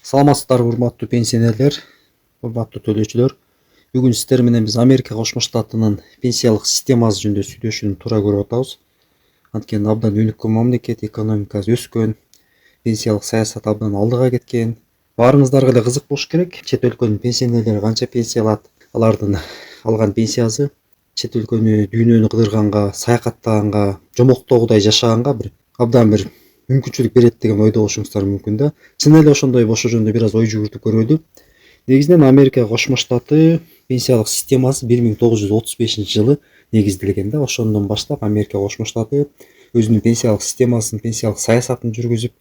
Саламатсыздарбы урматтуу пенсионерлер, урматтуу төлөөчүлөр. Бүгүн сиздер менен биз Америка Кошмо Штатынын пенсиялык системасы жөнүндө сүйлөшүүнү туура көрүп атабыз. Анткени абдан өнүккөн мамлекет, экономикасы өскөн, пенсиялык саясат абдан алдыга кеткен. Баарыңыздарга эле кызык болуш керек. Чет өлкөнүн пенсионерлери канча пенсия алат, алардын алган пенсиясы чет өлкөнү, дүйнөнү кыдырганга, саякаттаганга, жомоктогудай жашаганга абдан бир мүмкүнчүлүк берет деген ойдо болушуңуздар мүмкүн да. Чын эле ошондой ошол жөнүндө бир аз ой жүгүртүп көрөлү. Негизинен Америка Кошмо Штаты пенсиялык системасы 1935 жылы негизделген да. Ошондон баштап Америка Кошмо Штаты өзүнүн пенсиялык системасын, пенсиялык саясатын жүргүзүп,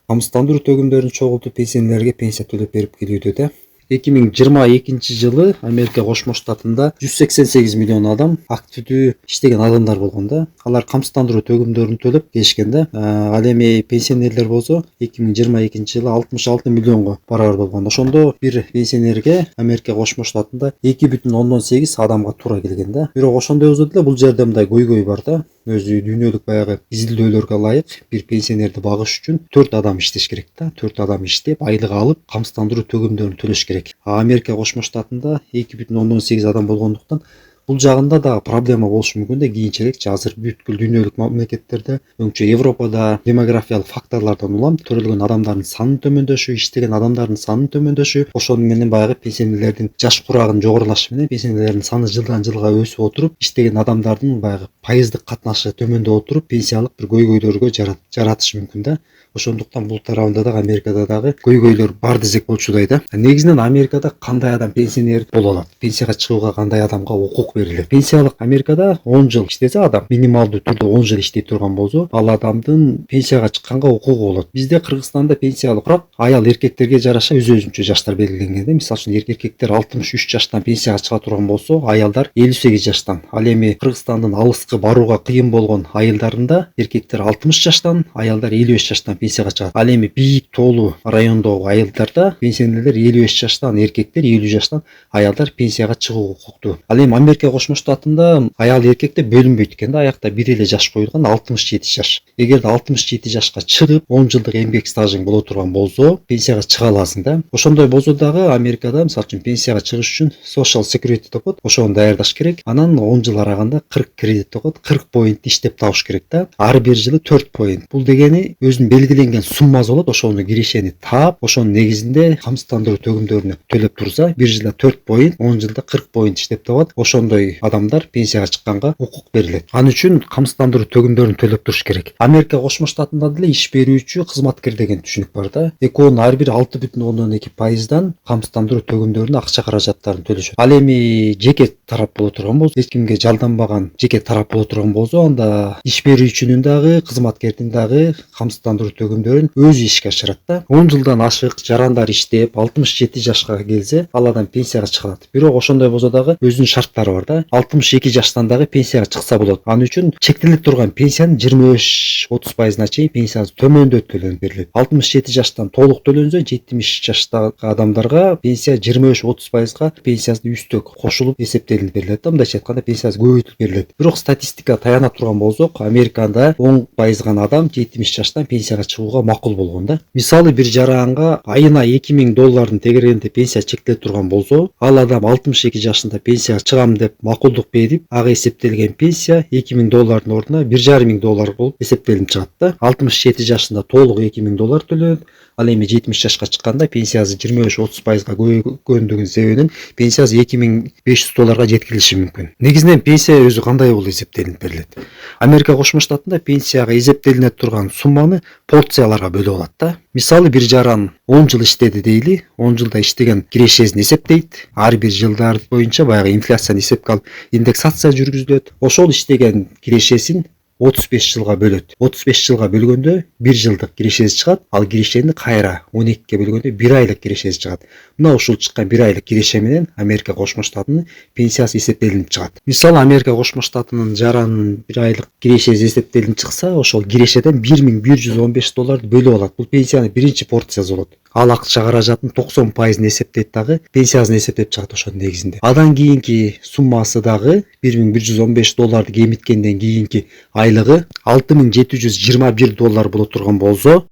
камсыздандыруу төгүмдөрүн чогултуп, пенсионерлерге пенсия төлөп берип келүүдө да. 2022 жылы Америка Кошмо Штатында 188 миллион адам активдүү иштеген адамдар болгон да. Алар камсыздандыруу төгүмдөрүн төлөп келишкен да. Ал эми пенсионерлер болсо 2022 жылы 66 миллионго барабар болгон. Ошондо бир пенсионерге Америка Кошмо Штатында 2,8 адамга туура келген да. Бирок ошондой болсо деле бул жерде мындай көйгөй бар да. Өзү дүйнөлүк баягы изилдөөлөргө ылайык бир пенсионерди багыш үчүн 4 адам иштеш керек да. 4 адам иштеп, айлык алып, камсыздандыруу төгүмдөрүн төлөш керек. Америка Кошмо Штатында 2,8 адам болгондуктан бул жагында да проблема болушу мүмкүн да кийинчерээк. Азыр бүткүл дүйнөлүк мамлекеттерде, өңчө Европада демографиялык факторлордон улам төрөлгөн адамдардын санынын төмөндөшү, иштеген адамдардын санынын төмөндөшү, ошону менен баягы пенсионерлердин жаш курагынын жогорулашы менен пенсионерлердин саны жылдан жылга өсүп отуруп, иштеген адамдардын баягы пайыздык катнашы төмөндөп отуруп, пенсиялык бир көйгөйлөргө жаратышы мүмкүн да. Ошондуктан бул тарабында дагы Америкада дагы көйгөйлөр бар десек болчудай да. Негизинен Америкада кандай адам пенсионер боло алат? Пенсияга чыгууга кандай адамга укук берилет? Пенсиялык Америкада 10 жыл иштесе адам, минималдуу түрдө 10 жыл иштей турган болсо, ал адамдын пенсияга чыкканга укугу болот. Бизде Кыргызстанда пенсиялык курап, аял эркектерге жараша өзүнчө жаштар белгиленген да. Мисалы үчүн эркектер 63 жаштан пенсияга чыга турган болсо, аялдар 58 жаштан. Ал эми Кыргызстандын алыскы барууга кыйын болгон айылдарында эркектер 60 жаштан, аялдар 55 жаштан пенсияга чыгат. Ал эми бийик тоолуу райондогу айылдарда пенсионерлер 55 жаштан, эркектер 50 жаштан, аялдар пенсияга чыгууга укуктуу. Ал эми Америка Кошмо Штатында аял эркекте бөлүнбөйт экен да, аякта бир эле жаш коюлган, 67 жаш. Эгерде 67 жашка чыгып 10 жылдык эмгек стажың боло турган болсо, пенсияга чыга аласың да. Ошондой болсо дагы Америкада мисалы үчүн пенсияга чыгыш үчүн social security деп коет, ошону даярдаш керек. Анан 10 жыл араганда 40 кредит деп коет, 40 поинт иштеп табыш керек да. Ар бир жылы 4 поинт. Бул дегени өзүнүн белгиленген суммасы болот, ошону кирешени таап, ошонун негизинде камсыздандыруу төгүмдөрүнө төлөп турса, бир жылда 4 поинт, 10 жылда 40 поинт иштеп табат. Ошондой адамдар пенсияга чыкканга укук берилет. Ал үчүн камсыздандыруу төгүмдөрүн төлөп туруш керек. Америка Кошмо Штатында деле иш берүүчү, кызматкер деген түшүнүк бар да. Экөөнүн ар бири 6,2% камсыздандыруу төгүмдөрүнө акча каражаттарын төлөшөт. Ал эми жеке тарап боло турган болсо, эч кимге жалданбаган жеке тарап боло турган болсо, анда иш берүүчүнүн дагы, кызматкердин дагы камсыздандыруу төгүмдөрүн өзү ишке ашырат да. 10 жылдан ашык жарандар иштеп 67 жашка келсе, ал адам пенсияга чыга алат. Бирок ошондой болсо дагы өзүнүн шарттары бар да. 62 жаштан дагы пенсияга чыкса болот. Ал үчүн чектелип турган пенсиянын 25-30%на чейин пенсиясы төмөндөп төлөнүп берилет. 67 жаштан толук төлөнсө, 70 жаштагы адамдарга пенсия 25-30%га пенсиясы үстөк кошулуп эсептелип берилет да. Мындайча айтканда пенсиясы көбөйтүлүп берилет. Бирок статистикага таяна турган болсок, Америкада 10% гана адам 70 жаштан пенсияга чыгууга макул болгон да. Мисалы бир жаранга айына $2000 тегерегинде пенсия чектелип турган болсо, ал адам 62 жашында пенсияга чыгам деп макулдук берип, ага эсептелген пенсия $2000 ордуна $1,500 болуп эсептелип чыгат да. 67 жашында толук $2000 төлөнөт. Ал эми 70 жашка чыкканда пенсиясы 25-30%га көбөйгөндүгүнүн себебинен пенсиясы $2500 жеткирилиши мүмкүн. Негизинен пенсия өзү кандай болуп эсептелип берилет? Америка Кошмо Штатында пенсияга эсептелине турган сумманы порцияларга бөлүп алат да. Мисалы бир жаран 10 жыл иштеди дейли, 10 жылда иштеген кирешесин эсептейт. Ар бир жылдар боюнча баягы инфляцияны эсепке алып индексация жүргүзүлөт. Ошол иштеген кирешесин 35 жылга бөлөт. 35 жылга бөлгөндө 1 жылдык кирешеси чыгат, ал кирешени кайра 12ге бөлгөндө 1 айлык кирешеси чыгат. Мына ушул чыккан 1 айлык киреше менен Америка Кошмо Штатынын пенсиясы эсептелип чыгат. Мисалы Америка Кошмо Штатынын жаранын 1 айлык кирешеси эсептелип чыкса, ошол кирешеден $1115 бөлүп алат. Бул пенсиянын биринчи порциясы болот. Ал акча каражатынын 90%ын эсептейт дагы, пенсиясын эсептеп чыгат ошонун негизинде. Адан кийинки суммасы дагы $1115 кемиткенден кийинки айлыгы $6721 боло турган болсо,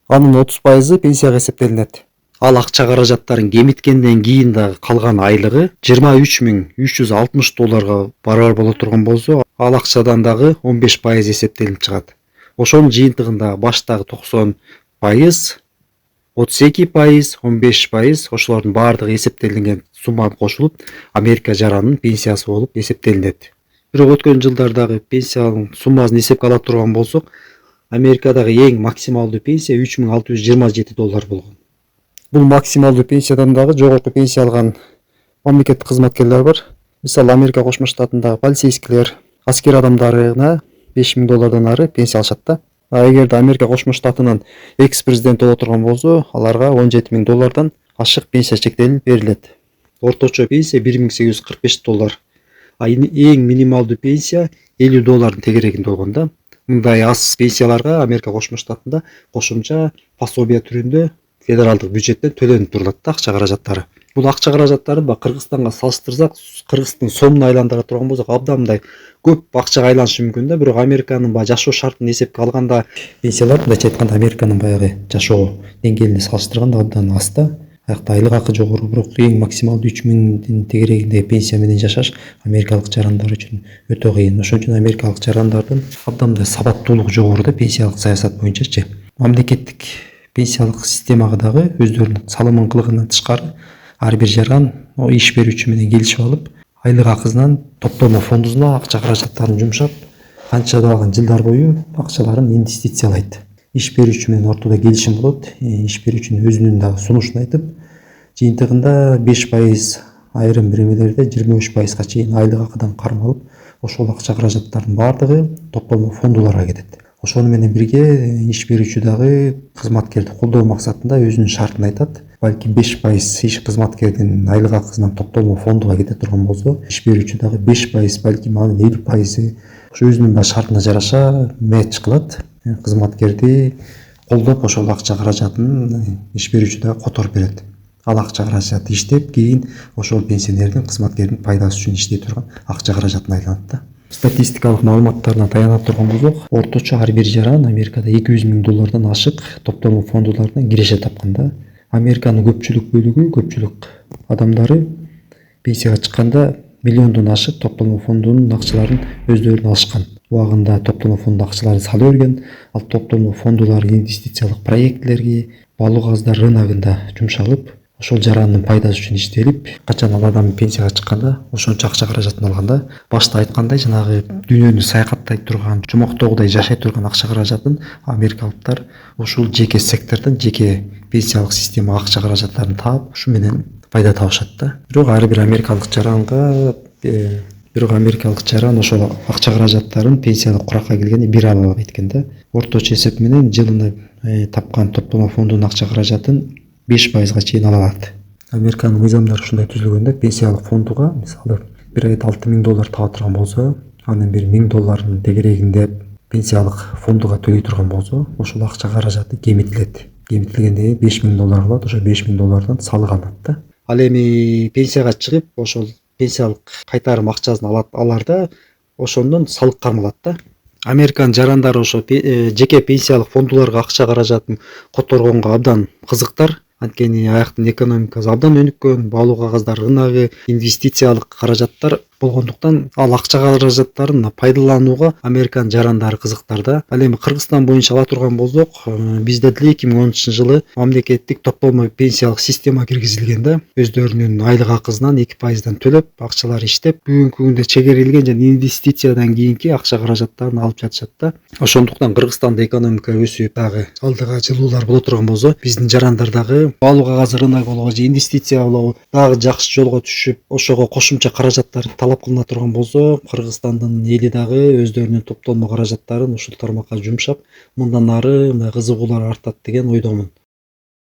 анын 30% пенсияга эсептелинет. Ал акча каражаттарын кемиткенден кийин дагы калган айлыгы $23,360 барабар боло турган болсо, ал акчадан дагы 15% эсептелип чыгат. Ошонун жыйынтыгында баштагы 90%, 32%, 15% ошолордун баардыгы эсептелинген сумма кошулуп Америка жаранынын пенсиясы болуп эсептелинет. Бирок өткөн жылдардагы пенсиянын суммасын эсепке ала турган болсок, Америкадагы эң максималдуу пенсия $3,627 болгон. Бул максималдуу пенсиядан дагы жогорку пенсия алган мамлекеттик кызматкерлер бар. Мисалы, Америка Кошмо Штатындагы полицейскийлер, аскер адамдарына $5,000 ары пенсия алышат да. Эгерде Америка Кошмо Штатынын экс-президент боло турган болсо, аларга $17,000 ашык пенсия чектелип берилет. Орточо пенсия $1,845. Эң минималдуу пенсия $50 тегерегинде болгон да. Мындай аз пенсияларга Америка Кошмо Штатында кошумча пособие түрүндө федералдык бюджеттен төлөнүп турулат да акча каражаттары. Бул акча каражаттарын Кыргызстанга салыштырсак, Кыргыздын сомун айландыра турган болсок, абдан мындай көп акчага айланышы мүмкүн да. Бирок Американын жашоо шартын эсепке алганда, пенсиялар мындайча айтканда Американын баягы жашоо деңгээлине салыштырганда абдан аз да. Аякта айлык акы жогору, бирок эң максималдуу 3,000 тегерегинде пенсия менен жашаш америкалык жарандар үчүн өтө кыйын. Ошон үчүн америкалык жарандардын абдан мындай сабаттуулугу жогору да пенсиялык саясат боюнчачы. Мамлекеттик пенсиялык системага дагы өздөрүнүн салымын кылгандан тышкары ар бир жаран иш берүүчү менен келишип алып, айлык акысынан топтолмо фондуна акча каражаттарын жумшап, канчалаган жылдар бою акчаларын инвестициялайт. Иш берүүчү менен ортодо келишим болот. Иш берүүчүнүн өзүнүн дагы сунушун айтып, жыйынтыгында 5%, айрым биремелерде 23%га чейин айлык акыдан кармалып, ошол акча каражаттардын баардыгы топтолмо фондуларга кетет. Ошону менен бирге иш берүүчү дагы кызматкерди колдоо максатында өзүнүн шартын айтат. Балки 5% иш кызматкердин айлык акысынан топтолмо фондуга кете турган болсо, иш берүүчү дагы 5%, балки анын 50% ошо өзүнүн шартына жараша мэтч кылат. Кызматкерди колдоп, ошол акча каражатын иш берүүчү дагы которуп берет. Ал акча каражаты иштеп, кийин ошол пенсионердин, кызматкердин пайдасы үчүн иштей турган акча каражатына айланат да. Статистикалык маалыматтарына таяна турган болсок, орточо ар бир жаран Америкада $200,000 ашык топтолмо фондуларынан киреше тапкан да. Американын көпчүлүк адамдары пенсияга чыкканда миллиондон ашык топтолмо фондунун акчаларын өздөрүнө алышкан. Убагында топтолмо фонду акчаларын сала берген. Ал топтолмо фондулар инвестициялык проектлерге, балык газдар рыногунда жумшалып, ошол жарандын пайдасы үчүн иштелип, качан ал адам пенсияга чыкканда ошончо акча каражатын алганда, башта айткандай жанагы дүйнөнү саякаттай турган, чумоктогудай жашай турган акча каражатын америкалыктар ушул жеке сектордон, жеке пенсиялык система акча каражаттарын таап, ушу менен пайда табышат да. Бирок ар бир америкалык жаран ошол акча каражаттарын пенсиялык куракка келгенде бир ала албайт экен да. Орточо эсеп менен жылына тапкан топтолмо фондунун акча каражатын 5%га чейин ала алат. Американын мыйзамдары ушундай түзүлгөн да, пенсиялык фондуга мисалы бир айда $6,000 таба турган болсо, анын бир $1,000 тегерегинде пенсиялык фондуга төлөй турган болсо, ошол акча каражаты кемитилет. Кемитилгенде $5,000 алат, ошо $5,000 салык алат да. Ал эми пенсияга чыгып, ошол пенсиялык кайтарым акчасын алар да, ошондон салык кармалат да. Американын жарандары ошо жеке пенсиялык фондуларга акча каражатын которгонго абдан кызыктар. Анткени аяктын экономикасы абдан өнүккөн, баалуу кагаздар рыногу, инвестициялык каражаттар болгондуктан ал акча каражаттарын пайдаланууга Американын жарандары кызыктар да. Ал эми Кыргызстан боюнча ала турган болсок, бизде деле 2010-жылы мамлекеттик топтолмо пенсиялык система киргизилген да. Өздөрүнүн айлык акысынан 2%дан төлөп, акчалар иштеп, бүгүнкү күндө чегерилген жана инвестициядан кийинки акча каражаттарын алып жатышат да. Ошондуктан Кыргызстанда экономика өсүп, дагы алдыга жылуулар боло турган болсо, биздин жарандар дагы баалуу кагаз рыногу болобу же инвестиция болобу дагы жакшы жолго түшүп, ошого кошумча каражаттар талап кылына турган болсо, Кыргызстандын эли дагы өздөрүнүн топтолмо каражаттарын ушул тармакка жумшап, мындан ары мындай кызыгуулар артат деген ойдомун.